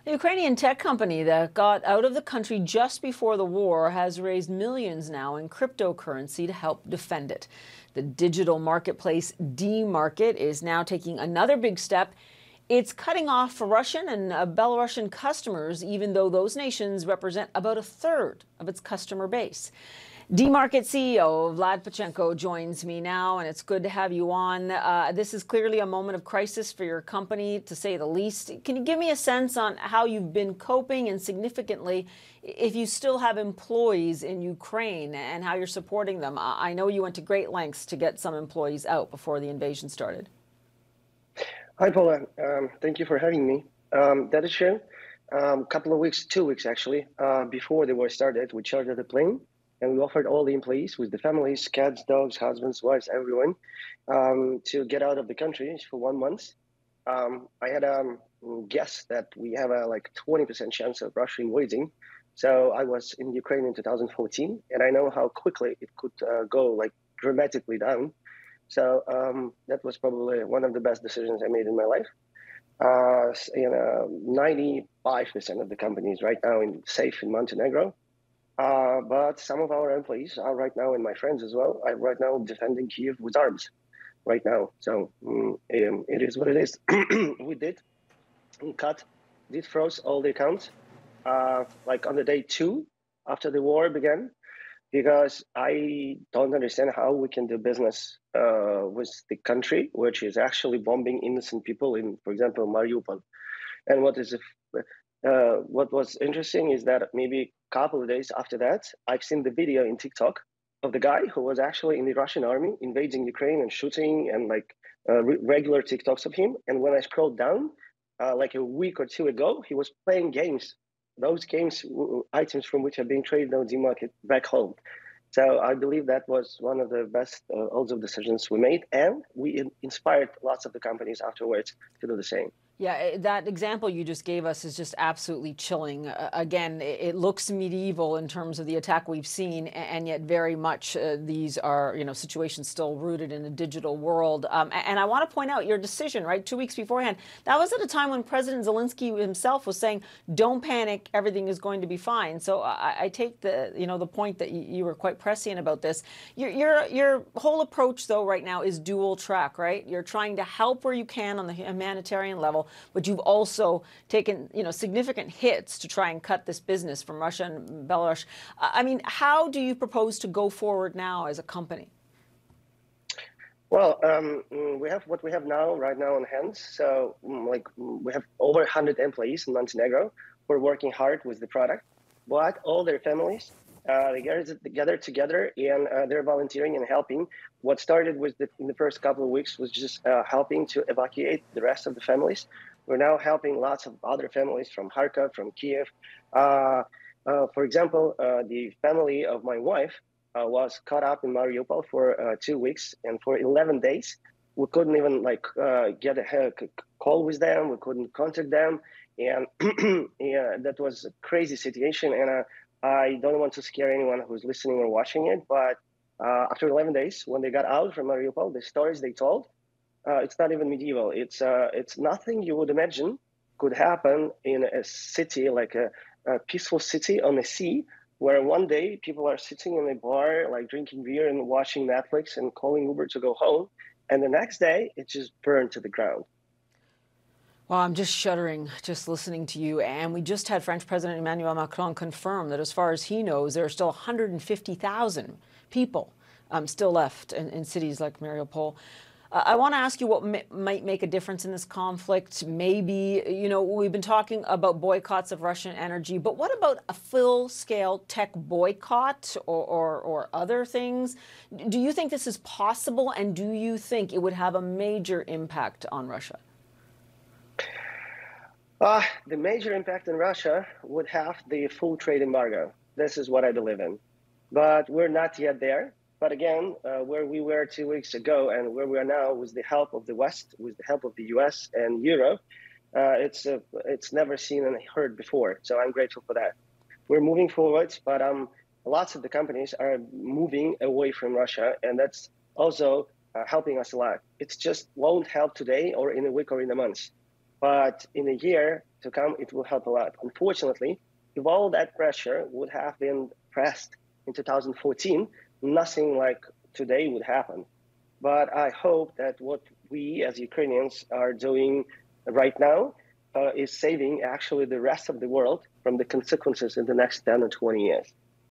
The Ukrainian tech company that got out of the country just before the war has raised millions now in cryptocurrency to help defend it. The digital marketplace DMarket is now taking another big step. It's cutting off for Russian and Belarusian customers, even though those nations represent about a third of its customer base. DMarket CEO Vlad Panchenko joins me now, and it's good to have you on. This is clearly a moment of crisis for your company, to say the least. Can you give me a sense on how you've been coping, and significantly, if you still have employees in Ukraine and how you're supporting them? I know you went to great lengths to get some employees out before the invasion started. Hi, Paula. Thank you for having me. That is true. Couple of weeks, 2 weeks actually, before the war started, we chartered a plane and we offered all the employees with the families, cats, dogs, husbands, wives, everyone, to get out of the country for 1 month. I had a guess that we have a 20% chance of Russia invading. So I was in Ukraine in 2014, and I know how quickly it could go dramatically down. So that was probably one of the best decisions I made in my life. 95% of the company is right now safe in Montenegro. But some of our employees are right now, and my friends as well, are right now defending Kiev with arms right now. So it is what it is. We did froze all the accounts on the day 2 after the war began, because I don't understand how we can do business with the country which is actually bombing innocent people in, for example, Mariupol. And what was interesting is that maybe a couple of days after that, I've seen the video in TikTok of the guy who was actually in the Russian army invading Ukraine and shooting, and regular TikToks of him. And when I scrolled down, like a week or 2 ago, he was playing games. Those games, items from which are being traded on DMarket back home. So I believe that was one of the best also decisions we made, and we inspired lots of the companies afterwards to do the same. Yeah, that example you just gave us is just absolutely chilling. Again, it looks medieval in terms of the attack we've seen, and yet very much these are, situations still rooted in a digital world. And I want to point out your decision, right, 2 weeks beforehand. That was at a time when President Zelensky himself was saying, "Don't panic, everything is going to be fine." So I take the point that you were quite prescient about this. Your whole approach, though, right now is dual track, right? You're trying to help where you can on the humanitarian level, but you've also taken, significant hits to try and cut this business from Russia and Belarus. I mean, how do you propose to go forward now as a company? Well, we have what we have right now on hand. So we have over 100 employees in Montenegro who are working hard with the product, but all their families, they gather together, and they're volunteering and helping. What started in the first couple of weeks was just helping to evacuate the rest of the families. We're now helping lots of other families from Kharkov, from Kiev. For example, the family of my wife was caught up in Mariupol for 2 weeks, and for 11 days, we couldn't even get a call with them. We couldn't contact them, and yeah, that was a crazy situation. And I don't want to scare anyone who's listening or watching it, but after 11 days, when they got out from Mariupol, the stories they told, it's not even medieval. It's nothing you would imagine could happen in a city, like a peaceful city on the sea, where one day people are sitting in a bar, drinking beer and watching Netflix and calling Uber to go home, and the next day it just burned to the ground. Well, I'm just shuddering just listening to you. And we just had French President Emmanuel Macron confirm that, as far as he knows, there are still 150,000 people still left in cities like Mariupol. I want to ask you what might make a difference in this conflict. Maybe, we've been talking about boycotts of Russian energy, but what about a full-scale tech boycott or other things? Do you think this is possible, and do you think it would have a major impact on Russia? The major impact in Russia would have the full trade embargo. This is what I believe in. But we're not yet there. But again, where we were 2 weeks ago and where we are now, with the help of the West, with the help of the US and Europe, it's never seen and heard before. So I'm grateful for that. We're moving forward, but lots of the companies are moving away from Russia, and that's also helping us a lot. It just won't help today or in a week or in a month. But in a year, to come, it will help a lot. Unfortunately, if all that pressure would have been pressed in 2014, nothing like today would happen. But I hope that what we as Ukrainians are doing right now is saving actually the rest of the world from the consequences in the next 10 or 20 years.